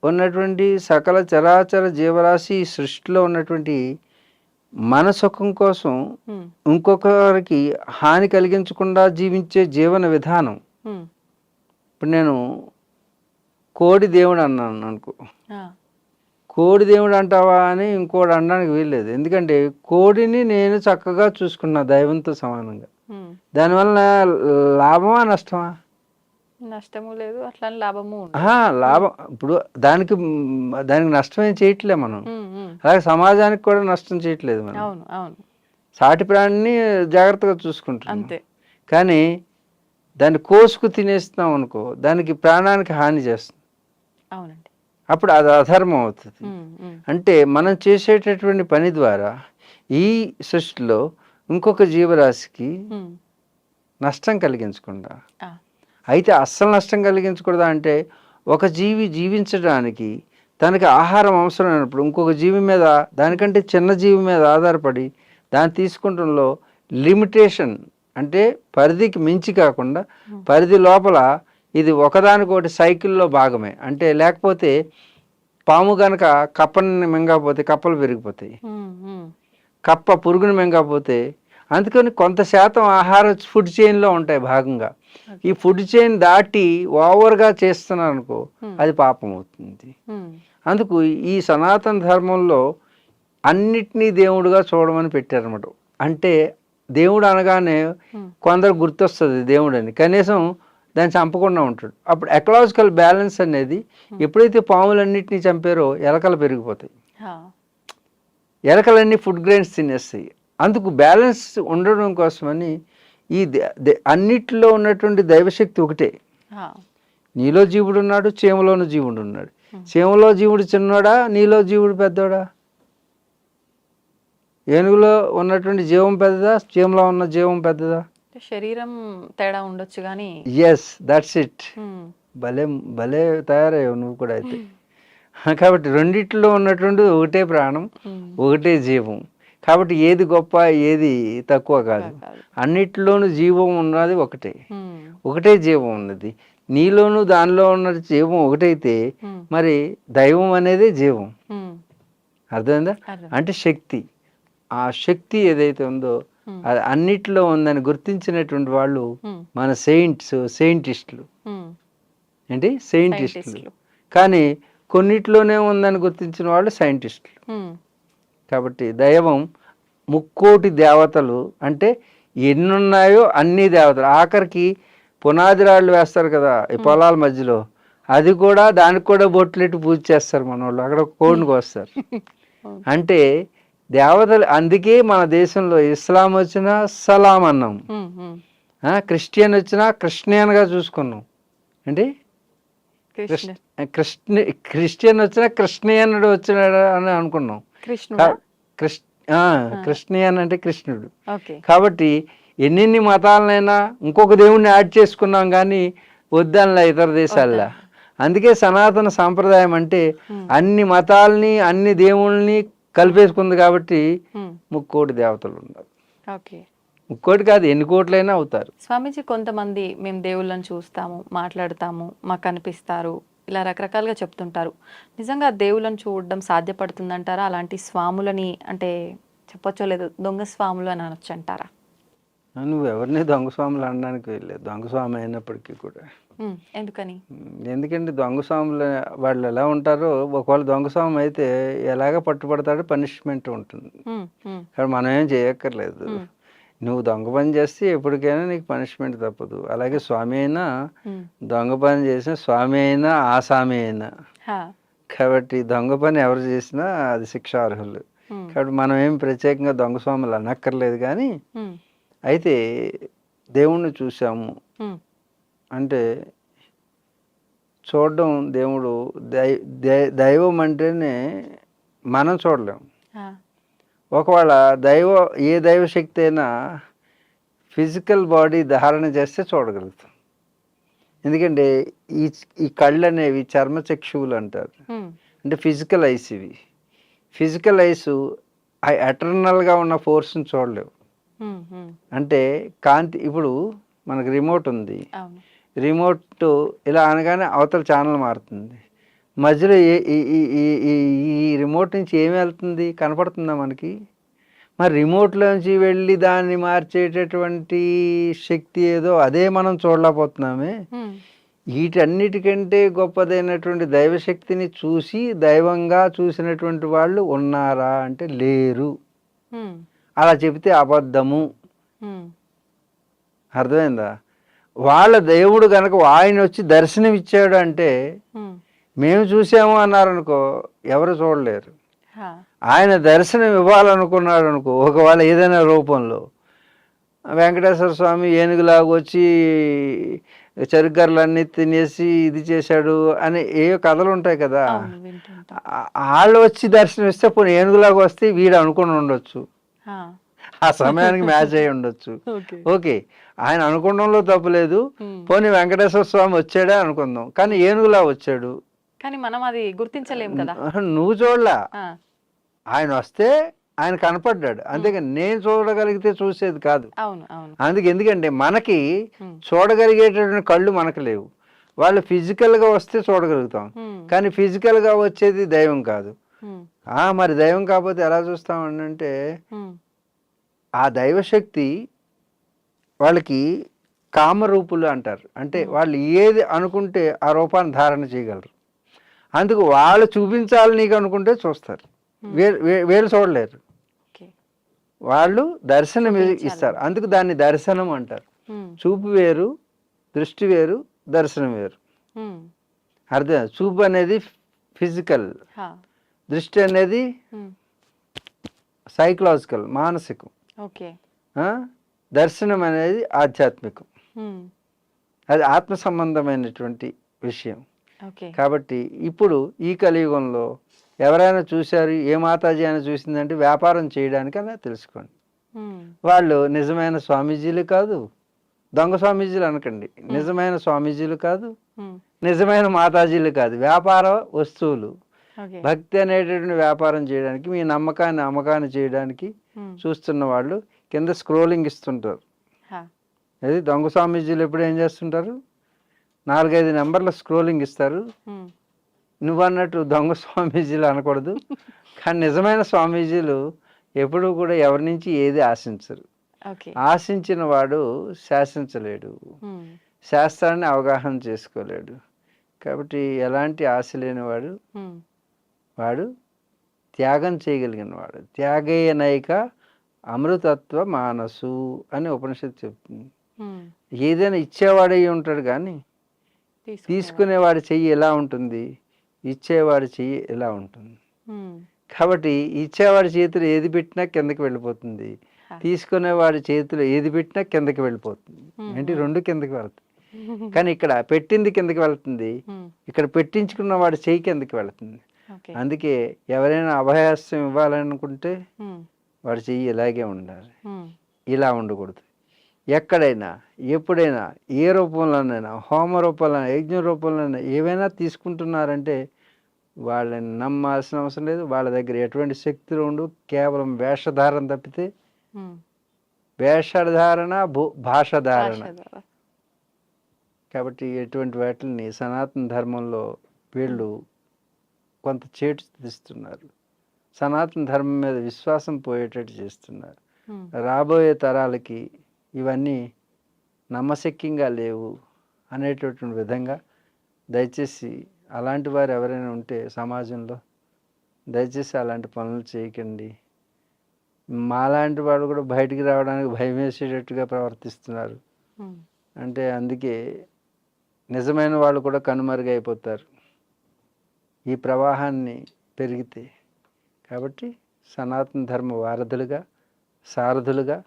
ఉన్నటువంటి సకల చరాచర జీవరాశి ఈ సృష్టిలో ఉన్నటువంటి మన సుఖం కోసం హ్మ్. ఇంకొకరికి హాని కలిగించకుండా జీవించే జీవన విధానం. హ్మ్. ఇప్పుడు నేను కోడి దేవుడు అన్నాను అనుకో, ఆ! కోడి దేవుడు అంటావా అని ఇంకోటి అనడానికి వీల్లేదు. ఎందుకంటే కోడిని నేను చక్కగా చూసుకున్నా దైవంతో సమానంగా. హ్మ్. దానివల్ల లాభమా నష్టమా? నష్టము లేదు. అట్లని లాభము ఉండదు. ఆహా! లాభం ఇప్పుడు దానికి దానికి నష్టం ఏం చేయట్లే మనం. హ్మ్. హ్మ్. అలాగే సమాజానికి కూడా నష్టం చేయట్లేదు మనం. అవును. అవును. సాటి ప్రాణిని జాగ్రత్తగా చూసుకుంటున్నాం. అంతే. కానీ దాన్ని కోసుకు తినేస్తున్నాం అనుకో, దానికి ప్రాణానికి హాని చేస్తుంది. అవునండి. అప్పుడు అది అధర్మం అవుతుంది. హ్మ్. హ్మ్. అంటే మనం చేసేటటువంటి పని ద్వారా ఈ సృష్టిలో ఇంకొక జీవరాశికి హ్మ్. నష్టం కలిగించకుండా, ఆ! అయితే అస్సలు నష్టం కలిగించకూడదా అంటే ఒక జీవి జీవించడానికి తనకి ఆహారం అవసరమైనప్పుడు ఇంకొక జీవి మీద దానికంటే చిన్న జీవి మీద ఆధారపడి దాన్ని తీసుకుంటంలో లిమిటేషన్ అంటే పరిధికి మించి కాకుండా పరిధి లోపల ఇది ఒకదానికొకటి సైకిల్లో భాగమే. అంటే లేకపోతే పాము గనక కప్పని మింగకపోతే కప్పలు పెరిగిపోతాయి, హ్మ్. హ్మ్. కప్ప పురుగుని మింగకపోతే. అందుకని కొంత శాతం ఆహార ఫుడ్ చైన్లో ఉంటాయి భాగంగా. ఈ ఓకే. ఫుడ్ చైన్ దాటి ఓవర్గా చేస్తున్నారు అనుకో, హ్మ్. అది పాపం అవుతుంది. హ్మ్. అందుకు ఈ సనాతన ధర్మంలో అన్నిటినీ దేవుడుగా చూడమని పెట్టారన్నమాట. అంటే దేవుడు అనగానే హ్మ్. కొందరు గుర్తొస్తుంది దేవుడని, కనీసం దాన్ని చంపకుండా ఉంటాడు. అప్పుడు ఎకలాజికల్ బ్యాలెన్స్ అనేది ఎప్పుడైతే పాములన్నిటినీ చంపారో ఎలకలు పెరిగిపోతాయి, ఆ! ఎలకలన్నీ ఫుడ్ గ్రెయిన్స్ తినేస్తాయి. అందుకు బ్యాలెన్స్ ఉండడం కోసమని ఈ అన్నిటిలో ఉన్నటువంటి దైవశక్తి ఒకటే. ఆ! నీలో జీవుడు ఉన్నాడు, చీమలోను జీవుడు ఉన్నాడు. హ్మ్. చీమలో జీవుడు చిన్నోడా, నీలో జీవుడు పెద్దోడా? ఏనుగులో ఉన్నటువంటి జీవం పెద్దదా, చీమలో ఉన్న జీవం పెద్దదా? శరీరం తేడా ఉండొచ్చు గానీ ఎస్, దట్స్ ఇట్. హ్మ్. భలే భలే తయారయ్యావు నువ్వు కూడా అయితే. కాబట్టి రెండిట్లో ఉన్నటువంటిది ఒకటే ప్రాణం, హ్మ్. ఒకటే జీవం. కాబట్టి ఏది గొప్ప ఏది తక్కువ కాదు. కాదు. అన్నిట్లోనూ జీవం ఉన్నది ఒకటే, హ్మ్. ఒకటే జీవం ఉన్నది. నీలోను దానిలో ఉన్న జీవం ఒకటైతే హ్మ్. మరి దైవం అనేది జీవం. హ్మ్. అర్థమైందా? అర్థం. అంటే శక్తి. ఆ శక్తి ఏదైతే ఉందో హ్మ్. అది అన్నిట్లో ఉందని గుర్తించినటువంటి వాళ్ళు హ్మ్. మన సైంటిస్టులు. హ్మ్. ఏంటి? సైంటిస్టులు. సైంటిస్ట్‌లు. కానీ కొన్నిట్లోనే ఉందని గుర్తించిన వాళ్ళు సైంటిస్టులు. హ్మ్. కాబట్టి దైవం ముక్కోటి దేవతలు అంటే ఎన్నున్నాయో అన్ని దేవతలు. ఆఖరికి పునాది రాళ్ళు వేస్తారు కదా ఈ పొలాల మధ్యలో, అది కూడా దానికి కూడా బొట్లెట్టి పూజ చేస్తారు మనోళ్ళు. అక్కడ కోడిని కోస్తారు. అవును. అంటే దేవతలు. అందుకే మన దేశంలో ఇస్లాం వచ్చినా సలాం అన్నాం, హ్మ్. హ్మ్. క్రిస్టియన్ వచ్చినా క్రిస్టియన్గా చూసుకున్నాం. అంటే కృష్ణ క్రిస్టియన్ వచ్చినా కృష్ణయనుడు వచ్చినాడు అని అనుకున్నాం. కృష్ణుడా? క్రిస్ కృష్ణయన్ అంటే కృష్ణుడు. ఓకే. కాబట్టి ఎన్నెన్ని మతాలనైనా ఇంకొక దేవుణ్ణి యాడ్ చేసుకున్నాం కానీ వద్దనలా ఇతర దేశాల్లో. వద్దా? అందుకే సనాతన సాంప్రదాయం అంటే హ్మ్. అన్ని మతాల్ని అన్ని దేవుళ్ళని కలిపేసుకుంది. కాబట్టి హ్మ్. ముక్కోటి దేవతలు ఉన్నారు. ఓకే. ముక్కోటి కాదు, ఎన్ని కోట్లైనా అవుతారు. స్వామీజీ, కొంతమంది మేము దేవుళ్ళని చూస్తాము, మాట్లాడతాము, మాకు కనిపిస్తారు, ఇలా రకరకాలుగా చెప్తుంటారు. నిజంగా దేవుళ్ళని చూడడం సాధ్యపడుతుందంటారా? అలాంటి స్వాములని అంటే చెప్పొచ్చో లేదో దొంగ స్వాములు అని అనొచ్చు అంటారా? నువ్వు ఎవరిని దొంగ స్వాములు అనడానికి వెళ్ళలేదు, దొంగ స్వామి అయినప్పటికీ కూడా. ఎందుకని? ఎందుకంటే దొంగ స్వాములు వాళ్ళు ఎలా ఉంటారో, ఒకవేళ దొంగ స్వామి అయితే ఎలాగ పట్టుబడతాడో పనిష్మెంట్ ఉంటుంది. హ్మ్. హ్మ్. కానీ మనం ఏం చేయక్కర్లేదు. హ్మ్. నువ్వు దొంగ పని చేస్తే ఎప్పటికైనా నీకు పనిష్మెంట్ తప్పదు. అలాగే స్వామి అయినా హ్మ్. దొంగ పని చేసిన స్వామి అయినా ఆసామి అయినా. హా. కాబట్టి దొంగ పని ఎవరు చేసినా అది శిక్షార్హులు. హ్మ్. కాబట్టి మనం ఏం ప్రత్యేకంగా దొంగ స్వాములు అనక్కర్లేదు. కానీ హ్మ్. అయితే దేవుణ్ణి చూసాము హ్మ్. అంటే చూడడం, దేవుడు దైవం అంటేనే మనం చూడలేం. హా. ఒకవేళ ఏ దైవశక్తి అయినా ఫిజికల్ బాడీ ధారణ చేస్తే చూడగలుగుతాం. ఎందుకంటే ఈ ఈ కళ్ళు అనేవి చర్మచక్షువులు అంటారు. హ్మ్. అంటే ఫిజికల్ ఐస్. ఇవి ఫిజికల్ ఐస్ ఆ ఎటర్నల్గా ఉన్న ఫోర్స్ని చూడలేవు. అంటే కాంతి, ఇప్పుడు మనకు రిమోట్ ఉంది, అవును. రిమోట్ ఇలా అనగానే అవతల ఛానల్ మారుతుంది. మధ్యలో ఈ రిమోట్ నుంచి ఏమి వెళ్తుంది కనపడుతుందా మనకి? మరి రిమోట్లోంచి వెళ్ళి దాన్ని మార్చేటటువంటి శక్తి ఏదో అదే మనం చూడలేకపోతున్నామే. వీటన్నిటికంటే గొప్పదైనటువంటి దైవశక్తిని చూసి దైవంగా చూసినటువంటి వాళ్ళు ఉన్నారా అంటే లేరు. అలా చెబితే అబద్ధము. అర్థమైందా? వాళ్ళ దేవుడు కనుక ఆయన వచ్చి దర్శనం ఇచ్చాడు అంటే మేము చూసాము అన్నారనుకో ఎవరు చూడలేరు. ఆయన దర్శనం ఇవ్వాలనుకున్నాడు అనుకో, ఒకవేళ ఏదైనా రూపంలో వెంకటేశ్వర స్వామి ఏనుగులాగా వచ్చి చెరుగర్లన్నీ తినేసి ఇది చేశాడు అని ఏ కథలు ఉంటాయి కదా, వాళ్ళు వచ్చి దర్శనం ఇస్తే పోనీ ఏనుగులాగా వస్తే వీడు అనుకుని ఉండొచ్చు, ఆ సమయానికి మ్యాచ్ అయి ఉండొచ్చు. ఓకే, ఆయన అనుకోవడంలో తప్పులేదు. పోనీ వెంకటేశ్వర స్వామి వచ్చాడే అనుకుందాం, కానీ ఏనుగులా వచ్చాడు, కానీ మనం అది గుర్తించలేము కదా. నువ్వు చూడలా, ఆయన వస్తే ఆయన కనపడ్డాడు, అంతేగాని నేను చూడగలిగితే చూసేది కాదు. అందుకే ఎందుకంటే మనకి చూడగలిగేటటువంటి కళ్ళు మనకు లేవు. వాళ్ళు ఫిజికల్గా వస్తే చూడగలుగుతాం, కానీ ఫిజికల్గా వచ్చేది దైవం కాదు. మరి దైవం కాకపోతే ఎలా చూస్తామని అంటే ఆ దైవశక్తి వాళ్ళకి కామరూపులు అంటారు. అంటే వాళ్ళు ఏది అనుకుంటే ఆ రూపాన్ని ధారణ చేయగలరు. అందుకు వాళ్ళు చూపించాలి నీకు అనుకుంటే చూస్తారు, వేలు చూడలేరు. వాళ్ళు దర్శనం ఇస్తారు, అందుకు దాన్ని దర్శనం అంటారు. చూపు వేరు, దృష్టి వేరు, దర్శనం వేరు. అర్థం? చూపు అనేది ఫిజికల్, దృష్టి అనేది సైకలాజికల్, మానసికం, దర్శనం అనేది ఆధ్యాత్మికం, అది ఆత్మ సంబంధమైనటువంటి విషయం. కాబట్టి ఇప్పుడు ఈ కలియుగంలో ఎవరైనా చూశారు, ఏ మాతాజీ అని చూసిందంటే వ్యాపారం చేయడానికి అలా తెలుసుకోండి. వాళ్ళు నిజమైన స్వామీజీలు కాదు, దొంగ స్వామీజీలు అనకండి, నిజమైన స్వామీజీలు కాదు, నిజమైన మాతాజీలు కాదు, వ్యాపార వస్తువులు. భక్తి అనేటటువంటి వ్యాపారం చేయడానికి, మీ నమ్మకాన్ని అమ్మకాన్ని చేయడానికి చూస్తున్న వాళ్ళు కింద స్క్రోలింగ్ ఇస్తుంటారు. అది దొంగ స్వామీజీలు ఎప్పుడు ఏం చేస్తుంటారు, 4-5 నెంబర్ల స్క్రోలింగ్ ఇస్తారు. నువ్వన్నట్టు దొంగ స్వామీజీలు అనకూడదు, కానీ నిజమైన స్వామీజీలు ఎప్పుడూ కూడా ఎవరి నుంచి ఏది ఆశించరు. ఆశించిన వాడు శాసించలేడు, శాస్త్రాన్ని అవగాహన చేసుకోలేడు. కాబట్టి ఎలాంటి ఆశ లేనివాడు వాడు త్యాగం చేయగలిగిన వాడు. త్యాగేయ నైక అమృతత్వ మానసు అని ఉపనిషత్తు చెప్తుంది. ఏదైనా ఇచ్చేవాడై ఉంటాడు, కానీ తీసుకునేవాడి చెయ్యి ఎలా ఉంటుంది, ఇచ్చేవాడి చెయ్యి ఎలా ఉంటుంది. కాబట్టి ఇచ్చేవాడి చేతిలో ఏది పెట్టినా కిందకి వెళ్ళిపోతుంది, తీసుకునేవాడి చేతిలో ఏది పెట్టినా కిందకి వెళ్ళిపోతుంది. ఏంటి, రెండు కిందకి వెళ్తాయి. కానీ ఇక్కడ పెట్టింది కిందకి వెళ్తుంది, ఇక్కడ పెట్టించుకున్న వాడి చెయ్యి కిందకి వెళ్తుంది. అందుకే ఎవరైనా అభయాస్యం ఇవ్వాలనుకుంటే వాడి చెయ్యి ఇలాగే ఉండాలి, ఇలా ఉండకూడదు. ఎక్కడైనా ఎప్పుడైనా ఏ రూపంలోనైనా, హోమ రూపంలోనైనా, యజ్ఞ రూపంలోనైనా ఏవైనా తీసుకుంటున్నారంటే వాళ్ళని నమ్మాల్సిన అవసరం లేదు. వాళ్ళ దగ్గర ఎటువంటి శక్తులు ఉండు, కేవలం వేషధారణ తప్పితే, వేషధారణ భాషధారణ. కాబట్టి ఎటువంటి వాటిని సనాతన ధర్మంలో వీళ్ళు కొంత చేటు తీస్తున్నారు, సనాతన ధర్మం మీద విశ్వాసం పోయేటట్టు చేస్తున్నారు. రాబోయే తరాలకి ఇవన్నీ నమ్మశక్యంగా లేవు అనేటటువంటి విధంగా దయచేసి అలాంటి వారు ఎవరైనా ఉంటే సమాజంలో దయచేసి అలాంటి పనులు చేయకండి. మాలాంటి వాళ్ళు కూడా బయటికి రావడానికి భయం వేసేటట్టుగా ప్రవర్తిస్తున్నారు. అంటే అందుకే నిజమైన వాళ్ళు కూడా కనుమరుగైపోతారు ఈ ప్రవాహాన్ని పెరిగితే. కాబట్టి సనాతన ధర్మ వారధులుగా, సారథులుగా,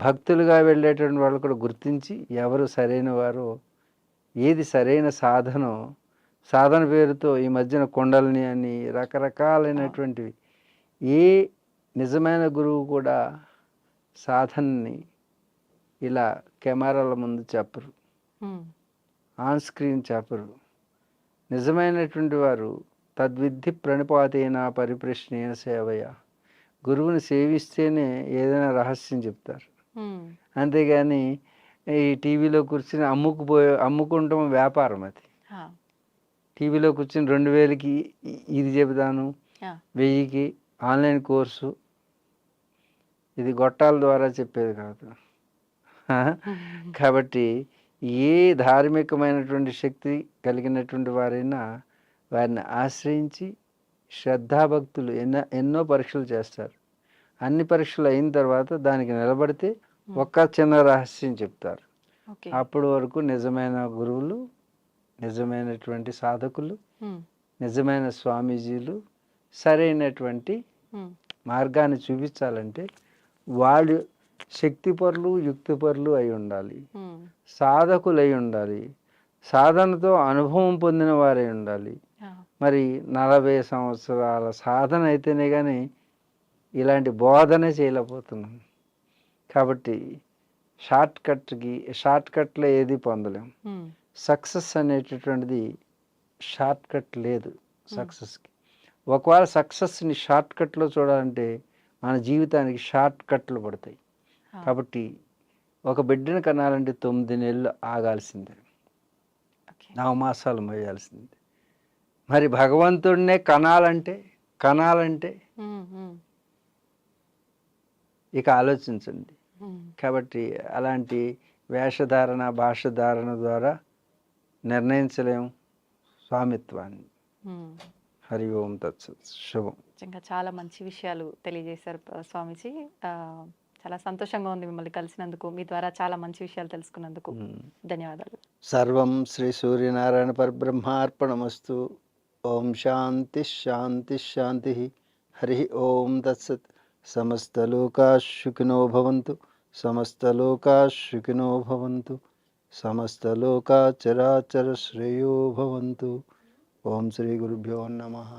భక్తులుగా వెళ్ళేటువంటి వాళ్ళు కూడా గుర్తించి ఎవరు సరైన వారో, ఏది సరైన సాధన పేరుతో ఈ మధ్యన కొండలని అని రకరకాలైనటువంటివి, ఏ నిజమైన గురువు కూడా సాధనని ఇలా కెమెరాల ముందు చెప్పరు, ఆన్ స్క్రీన్ చెప్పరు. నిజమైనటువంటి వారు తద్విద్ధి ప్రణిపాతేన పరిప్రశ్నేన సేవయ, గురువుని సేవిస్తేనే ఏదైనా రహస్యం చెప్తారు. ఉమ్, అంతేగాని ఈ టీవీలో కూర్చొని అమ్ముకుంటాం వ్యాపారం అది. ఆ, టీవీలో కూర్చొని 2000కి ఇది చెబుతాను, ఆ, 1000కి ఆన్లైన్ కోర్సు, ఇది గొట్టాల ద్వారా చెప్పేది కాదు. కాబట్టి ఏ ధార్మికమైనటువంటి శక్తి కలిగినటువంటి వారైనా వారిని ఆశ్రయించి శ్రద్ధాభక్తులు ఎన్నో పరీక్షలు చేస్తారు. అన్ని పరీక్షలు అయిన తర్వాత దానికి నిలబడితే ఒక్క చిన్న రహస్యం చెప్తారు. ఓకే. అప్పటి వరకు నిజమైన గురువులు, నిజమైనటువంటి సాధకులు, ఉమ్, నిజమైన స్వామీజీలు సరైనటువంటి ఉమ్, మార్గాన్ని చూపించాలంటే వాళ్ళు శక్తిపరులు, యుక్తిపరులు అయి ఉండాలి, ఉమ్, సాధకులు అయి ఉండాలి, సాధనతో అనుభవం పొందిన వారై ఉండాలి. ఆ, మరి 40 సంవత్సరాల సాధన అయితేనే కానీ ఇలాంటి బోధనే చేయలేకపోతున్నాం. కాబట్టి షార్ట్ కట్లో ఏది పొందలేం. ఉమ్, సక్సెస్ అనేటటువంటిది షార్ట్ కట్ లేదు సక్సెస్కి. ఒకవేళ సక్సెస్ని షార్ట్ కట్లో చూడాలంటే మన జీవితానికి షార్ట్ కట్లు పడతాయి. ఆ, కాబట్టి ఒక బిడ్డను కనాలంటే 9 నెలలు ఆగాల్సిందే, ఓకే. 9 మాసాలు మోయాల్సిందే. మరి భగవంతుడినే కనాలంటే ఉమ్, ఉమ్, ఇక ఆలోచించండి. ఉమ్, కాబట్టి అలాంటి వేషధారణ, భాషధారణ ద్వారా నిర్ణయించలేము స్వామిత్వాన్ని. ఉమ్. హరి ఓం తత్సత్. శుభం. నిజంగా చాలా మంచి విషయాలు తెలియజేశారు స్వామీజీ. ఆ, చాలా సంతోషంగా ఉంది మిమ్మల్ని కలిసినందుకు, మీ ద్వారా చాలా మంచి విషయాలు తెలుసుకున్నందుకు. ధన్యవాదాలు. సర్వం శ్రీ సూర్యనారాయణ పరబ్రహ్మార్పణమస్తు. ఓం శాంతి శాంతి శాంతి. హరి ఓం తత్సత్. సమస్తలోకా సుఖినో భవంతు, సమస్తలోకా సుఖినో భవంతు, సమస్తలోకా చరాచర శ్రేయో భవంతు. ఓం శ్రీ గురుభ్యో నమః.